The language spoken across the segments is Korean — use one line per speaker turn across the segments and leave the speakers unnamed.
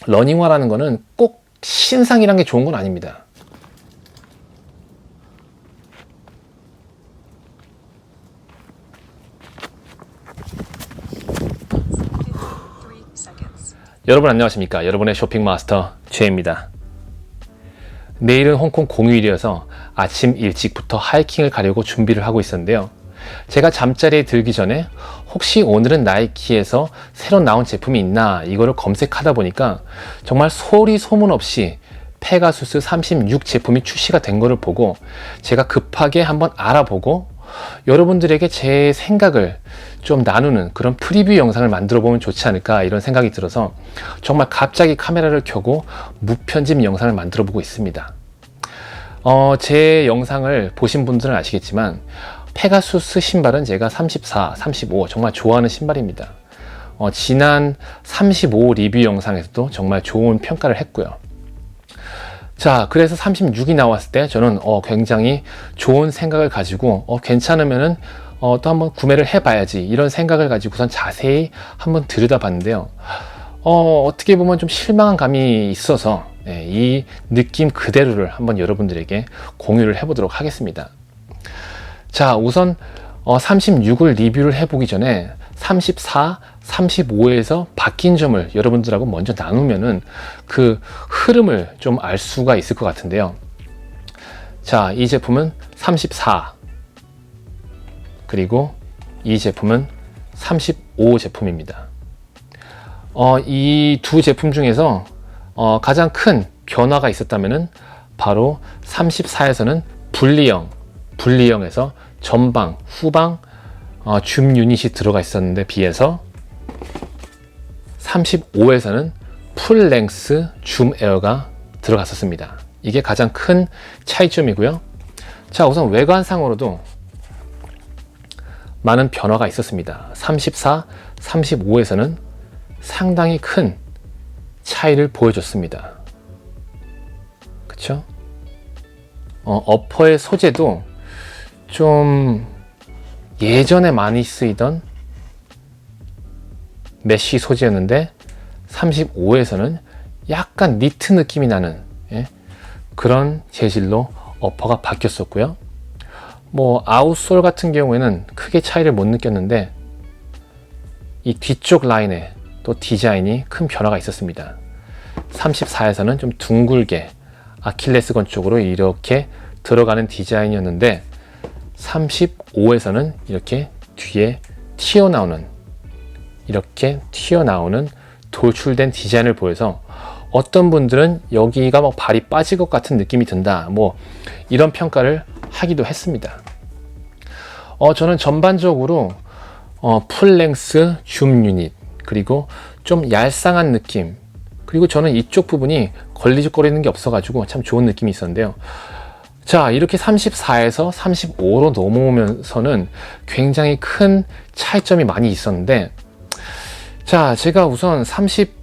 러닝화라는 거는 꼭 신상이란 게 좋은 건 아닙니다. 여러분 안녕하십니까? 여러분의 쇼핑 마스터 최입니다. 내일은 홍콩 공휴일이어서 아침 일찍부터 하이킹을 가려고 준비를 하고 있었는데요. 제가 잠자리에 들기 전에 혹시 오늘은 나이키에서 새로 나온 제품이 있나 이거를 검색하다 보니까 정말 소리 소문 없이 페가수스 36 제품이 출시가 된 거를 보고 제가 급하게 한번 알아보고 여러분들에게 제 생각을 좀 나누는 그런 프리뷰 영상을 만들어 보면 좋지 않을까 이런 생각이 들어서 정말 갑자기 카메라를 켜고 무편집 영상을 만들어 보고 있습니다. 제 영상을 보신 분들은 아시겠지만 페가수스 신발은 제가 34, 35 정말 좋아하는 신발입니다. 지난 35 리뷰 영상에서도 정말 좋은 평가를 했고요. 자, 그래서 36이 나왔을 때 저는 굉장히 좋은 생각을 가지고 괜찮으면은 또 한번 구매를 해봐야지 이런 생각을 가지고선 자세히 한번 들여다봤는데요. 어떻게 보면 좀 실망한 감이 있어서 이 느낌 그대로를 한번 여러분들에게 공유를 해보도록 하겠습니다. 자, 우선 36을 리뷰를 해보기 전에 34, 35에서 바뀐 점을 여러분들하고 먼저 나누면은 그 흐름을 좀 알 수가 있을 것 같은데요. 자, 이 제품은 34 그리고 이 제품은 35 제품입니다. 이 두 제품 중에서 가장 큰 변화가 있었다면은 바로 34에서는 분리형에서 전방, 후방 줌 유닛이 들어가 있었는데 비해서 35에서는 풀 랭스 줌 에어가 들어갔었습니다. 이게 가장 큰 차이점이고요. 자, 우선 외관상으로도 많은 변화가 있었습니다. 34, 35에서는 상당히 큰 차이를 보여줬습니다. 그쵸? 어퍼의 소재도 좀 예전에 많이 쓰이던 메쉬 소재였는데 35에서는 약간 니트 느낌이 나는 그런 재질로 어퍼가 바뀌었었고요. 뭐 아웃솔 같은 경우에는 크게 차이를 못 느꼈는데 이 뒤쪽 라인에 또 디자인이 큰 변화가 있었습니다. 34에서는 좀 둥글게 아킬레스건 쪽으로 이렇게 들어가는 디자인이었는데 35에서는 이렇게 뒤에 이렇게 튀어나오는 돌출된 디자인을 보여서 어떤 분들은 여기가 막 발이 빠질 것 같은 느낌이 든다 뭐 이런 평가를 하기도 했습니다. 저는 전반적으로 풀랭스 줌 유닛 그리고 좀 얄쌍한 느낌 그리고 저는 이쪽 부분이 걸리적거리는 게 없어 가지고 참 좋은 느낌이 있었는데요. 자, 이렇게 34에서 35로 넘어오면서는 굉장히 큰 차이점이 많이 있었는데 자, 제가 우선 36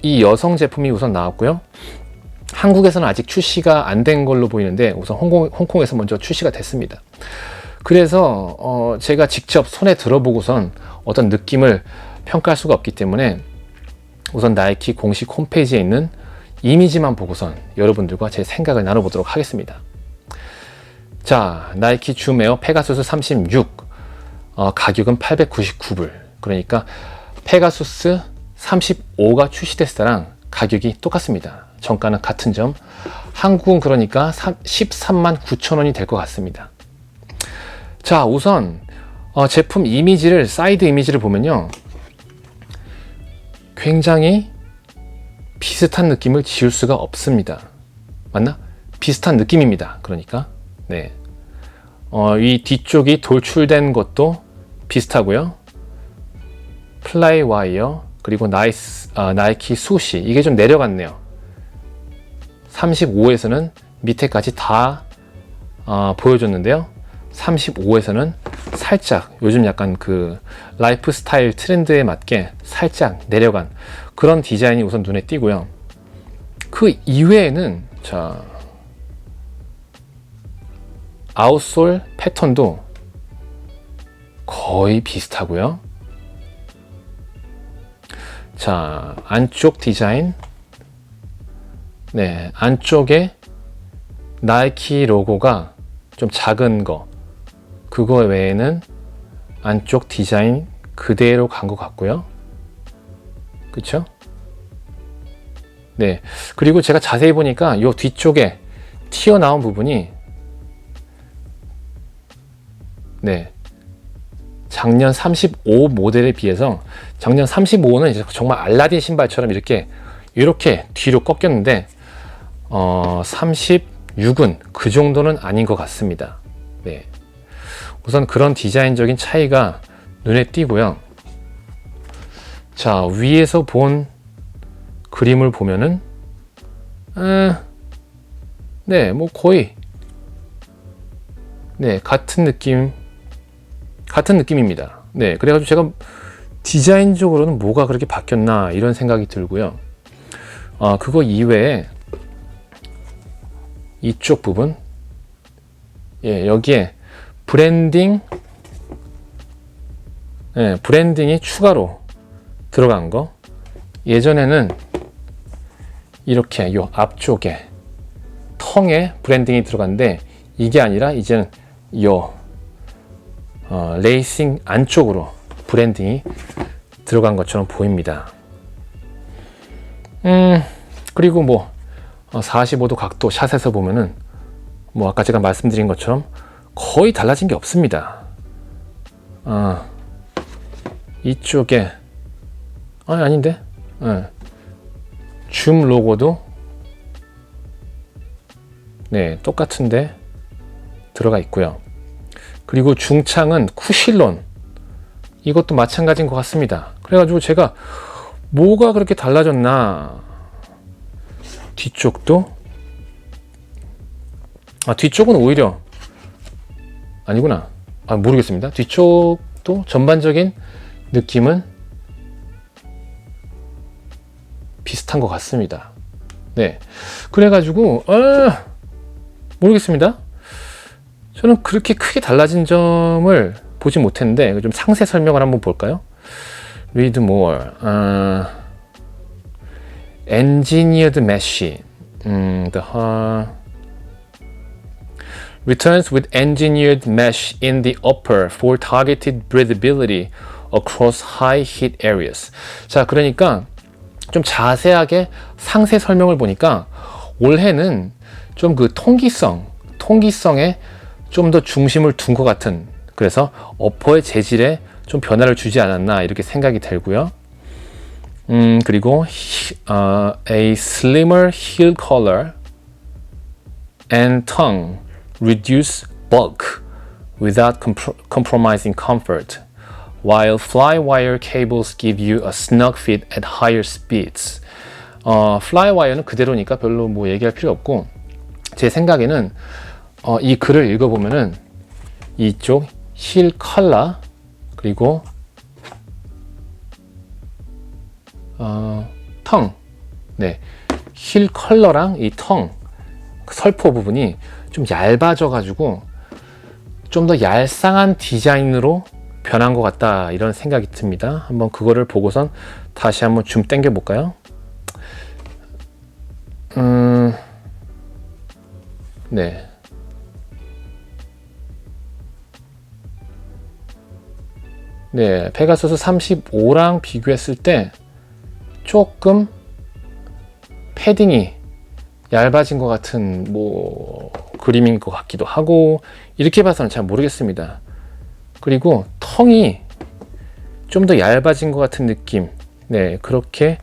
이 여성 제품이 우선 나왔고요. 한국에서는 아직 출시가 안 된 걸로 보이는데 우선 홍콩에서 먼저 출시가 됐습니다. 그래서 제가 직접 손에 들어보고선 어떤 느낌을 평가할 수가 없기 때문에 우선 나이키 공식 홈페이지에 있는 이미지만 보고선 여러분들과 제 생각을 나눠보도록 하겠습니다. 자, 나이키 줌 에어 페가수스 36 가격은 899불 그러니까 페가수스 35가 출시됐을 때랑 가격이 똑같습니다. 정가는 같은 점 한국은 그러니까 13만 9천 원이 될 것 같습니다. 자, 우선 제품 이미지를 사이드 이미지를 보면요 굉장히 비슷한 느낌을 지울 수가 없습니다. 맞나? 비슷한 느낌입니다. 그러니까 네, 이 뒤쪽이 돌출된 것도 비슷하고요. 플라이 와이어 그리고 나이키 숱이 이게 좀 내려갔네요. 35에서는 밑에까지 다 보여줬는데요. 35에서는 살짝 요즘 약간 그 라이프 스타일 트렌드에 맞게 살짝 내려간 그런 디자인이 우선 눈에 띄고요. 그 이외에는 자, 아웃솔 패턴도 거의 비슷하고요. 자, 안쪽 디자인. 네, 안쪽에 나이키 로고가 좀 작은 거. 그거 외에는 안쪽 디자인 그대로 간 것 같고요. 그쵸? 네. 그리고 제가 자세히 보니까 요 뒤쪽에 튀어나온 부분이 네. 작년 35 모델에 비해서 작년 35는 이제 정말 알라딘 신발처럼 이렇게 뒤로 꺾였는데 36은 그 정도는 아닌 것 같습니다. 네. 우선 그런 디자인적인 차이가 눈에 띄고요. 자, 위에서 본 그림을 보면은 네, 뭐 거의 네, 같은 느낌입니다. 네, 그래가지고 제가 디자인적으로는 뭐가 그렇게 바뀌었나 이런 생각이 들고요. 그거 이외에 이쪽 부분, 예, 여기에 브랜딩이 추가로 들어간 거. 예전에는 이렇게 요 앞쪽에 텅에 브랜딩이 들어갔는데 이게 아니라 이제는 요 레이싱 안쪽으로 브랜딩이 들어간 것처럼 보입니다. 그리고 뭐 45도 각도 샷에서 보면은 뭐 아까 제가 말씀드린 것처럼 거의 달라진 게 없습니다. 이쪽에 아닌데 줌 로고도 네, 똑같은데 들어가 있고요. 그리고 중창은 쿠실론, 이것도 마찬가지인 것 같습니다. 그래가지고 제가 뭐가 그렇게 달라졌나. 뒤쪽도 뒤쪽은 오히려 아니구나. 모르겠습니다. 뒤쪽도 전반적인 느낌은 비슷한 것 같습니다. 네, 그래가지고 모르겠습니다. 저는 그렇게 크게 달라진 점을 보지 못했는데 좀 상세 설명을 한번 볼까요? Read more. Engineered mesh. Returns with engineered mesh in the upper for targeted breathability across high heat areas. 자, 그러니까 좀 자세하게 상세 설명을 보니까 올해는 좀 그 통기성에 좀 더 중심을 둔 것 같은, 그래서 어퍼의 재질에 좀 변화를 주지 않았나 이렇게 생각이 들고요. 그리고 a slimmer heel collar and tongue reduce bulk without compromising comfort, while flywire cables give you a snug fit at higher speeds. flywire는 그대로니까 별로 뭐 얘기할 필요 없고, 제 생각에는 이 글을 읽어보면은 이쪽 힐 컬러 그리고 텅, 네, 힐 컬러랑 이 텅 설포 부분이 좀 얇아져 가지고 좀 더 얄쌍한 디자인으로 변한 것 같다 이런 생각이 듭니다. 한번 그거를 보고선 다시 한번 줌 당겨 볼까요? 네. 네, 페가수스 35랑 비교했을 때 조금 패딩이 얇아진 것 같은 뭐 그림인 것 같기도 하고, 이렇게 봐서는 잘 모르겠습니다. 그리고 텅이 좀 더 얇아진 것 같은 느낌, 네, 그렇게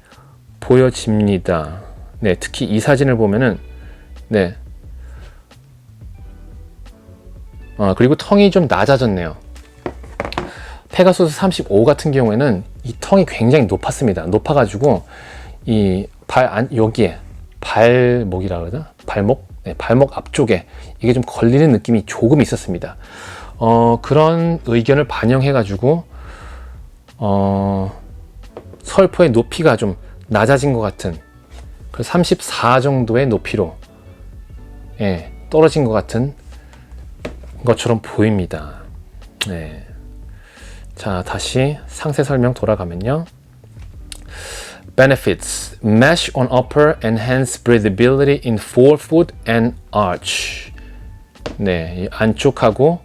보여집니다. 네, 특히 이 사진을 보면은 네, 그리고 텅이 좀 낮아졌네요. 페가수스 35 같은 경우에는 이 텅이 굉장히 높았습니다. 높아가지고 이 여기에 발목이라 그러나? 발목? 네, 발목 앞쪽에 이게 좀 걸리는 느낌이 조금 있었습니다. 그런 의견을 반영해가지고 설포의 높이가 좀 낮아진 것 같은, 34 정도의 높이로 떨어진 것 같은 것처럼 보입니다. 네. 자, 다시 상세 설명 돌아가면요. Benefits: mesh on upper, enhance breathability in forefoot and arch. 네, 이 안쪽하고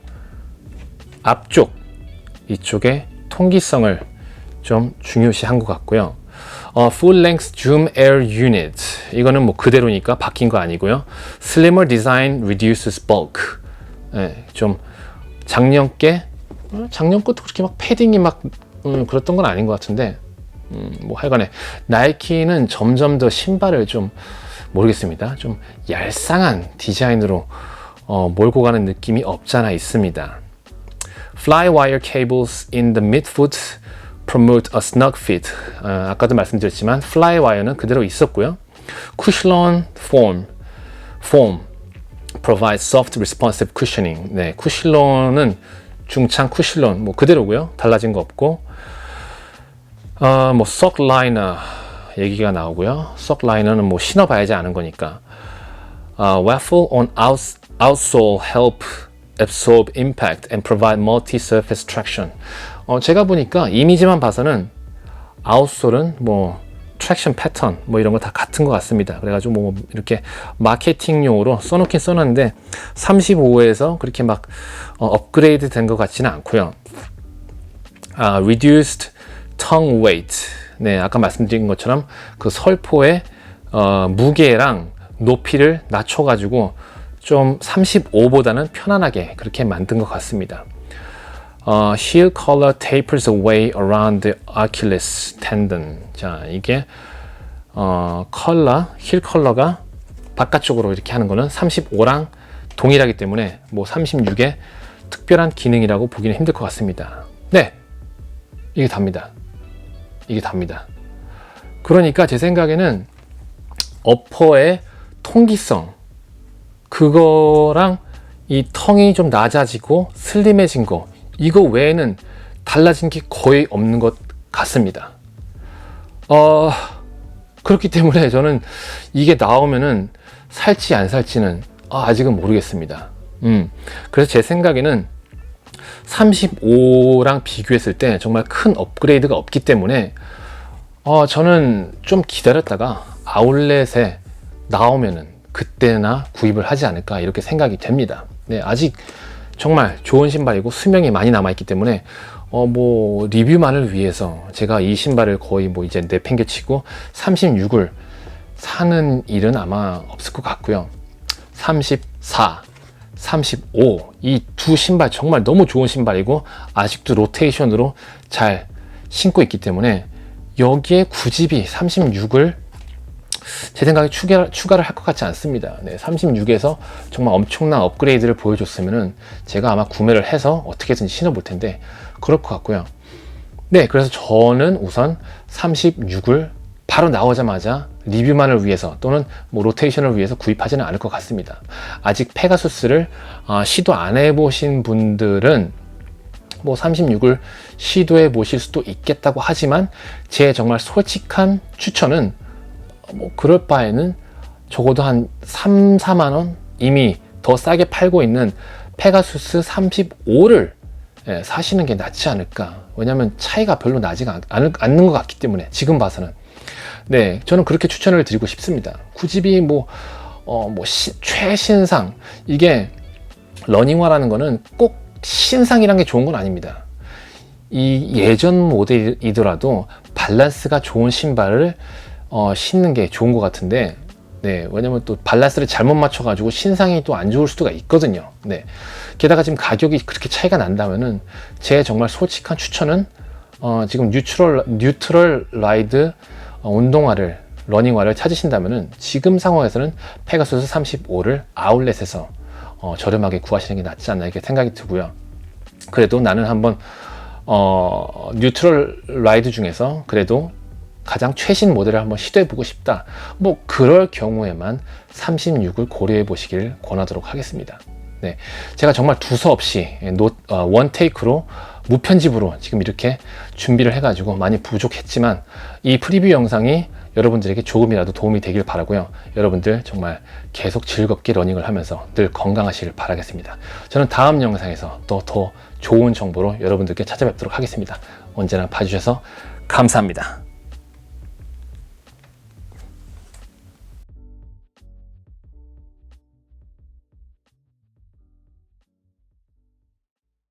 앞쪽 이쪽의 통기성을 좀 중요시한 것 같고요. Full length zoom air unit. 이거는 뭐 그대로니까 바뀐 거 아니고요. Slimmer design reduces bulk. 네, 좀 작년 것도 그렇게 막 패딩이 막 그랬던 건 아닌 것 같은데 뭐 하여간에 나이키는 점점 더 신발을 좀 모르겠습니다. 좀 얄쌍한 디자인으로 몰고 가는 느낌이 없잖아 있습니다. Flywire cables in the midfoot promote a snug fit. 아까도 말씀드렸지만 Flywire는 그대로 있었고요. Cushion foam provides soft responsive cushioning. 네, 쿠실론은 중창 쿠실론 뭐 그대로고요. 달라진 거 없고. 뭐 sock liner 얘기가 나오고요. sock liner는 뭐 신어봐야지 아는 거니까. Waffle on outsole help absorb impact and provide multi-surface traction. 제가 보니까 이미지만 봐서는 아웃솔은 뭐 트랙션 패턴 뭐 이런 거 다 같은 것 같습니다. 그래가지고 뭐 이렇게 마케팅용으로 써놓긴 써놨는데 35에서 그렇게 막 업그레이드 된 것 같지는 않고요. Reduced tongue weight. 네, 아까 말씀드린 것처럼 그 설포의 무게랑 높이를 낮춰가지고 좀 35보다는 편안하게 그렇게 만든 것 같습니다. Heel collar tapers away around the Achilles tendon. 자, 이게 힐 컬러가 바깥쪽으로 이렇게 하는 거는 35랑 동일하기 때문에 뭐 36의 특별한 기능이라고 보기는 힘들 것 같습니다. 네, 이게 답니다. 이게 답니다. 그러니까 제 생각에는 어퍼의 통기성 그거랑 이 텅이 좀 낮아지고 슬림해진 거 이거 외에는 달라진 게 거의 없는 것 같습니다. 그렇기 때문에 저는 이게 나오면은 살지 안 살지는 아직은 모르겠습니다. 그래서 제 생각에는 35랑 비교했을 때 정말 큰 업그레이드가 없기 때문에 저는 좀 기다렸다가 아울렛에 나오면은 그때나 구입을 하지 않을까 이렇게 생각이 됩니다. 네, 아직 정말 좋은 신발이고 수명이 많이 남아있기 때문에 뭐 리뷰만을 위해서 제가 이 신발을 거의 뭐 이제 내팽개치고 36을 사는 일은 아마 없을 것 같고요. 34, 35 이 두 신발 정말 너무 좋은 신발이고 아직도 로테이션으로 잘 신고 있기 때문에 여기에 9집이 36을 제 생각에 추가를 할 것 같지 않습니다. 네, 36에서 정말 엄청난 업그레이드를 보여줬으면은 제가 아마 구매를 해서 어떻게든지 신어볼 텐데 그럴 것 같고요. 네, 그래서 저는 우선 36을 바로 나오자마자 리뷰만을 위해서 또는 뭐 로테이션을 위해서 구입하지는 않을 것 같습니다. 아직 페가수스를 시도 안 해보신 분들은 뭐 36을 시도해 보실 수도 있겠다고 하지만 제 정말 솔직한 추천은 뭐 그럴 바에는 적어도 한 3, 4만 원 이미 더 싸게 팔고 있는 페가수스 35를 사시는 게 낫지 않을까. 왜냐하면 차이가 별로 나지가 않는 것 같기 때문에 지금 봐서는 네, 저는 그렇게 추천을 드리고 싶습니다. 9집이 최신상 이게 러닝화라는 거는 꼭 신상이란 게 좋은 건 아닙니다. 이 예전 모델이더라도 밸런스가 좋은 신발을 신는 게 좋은 것 같은데, 네, 왜냐면 또 밸런스를 잘못 맞춰가지고 신상이 또 안 좋을 수가 있거든요. 네, 게다가 지금 가격이 그렇게 차이가 난다면은 제 정말 솔직한 추천은 지금 뉴트럴 라이드 운동화를 러닝화를 찾으신다면은 지금 상황에서는 페가수스 35를 아울렛에서 저렴하게 구하시는 게 낫지 않나 이렇게 생각이 들고요. 그래도 나는 한번 뉴트럴 라이드 중에서 그래도 가장 최신 모델을 한번 시도해보고 싶다. 뭐 그럴 경우에만 36을 고려해 보시길 권하도록 하겠습니다. 네, 제가 정말 두서없이 원테이크로 무편집으로 지금 이렇게 준비를 해가지고 많이 부족했지만 이 프리뷰 영상이 여러분들에게 조금이라도 도움이 되길 바라고요. 여러분들 정말 계속 즐겁게 러닝을 하면서 늘 건강하시길 바라겠습니다. 저는 다음 영상에서 또 더 좋은 정보로 여러분들께 찾아뵙도록 하겠습니다. 언제나 봐주셔서 감사합니다.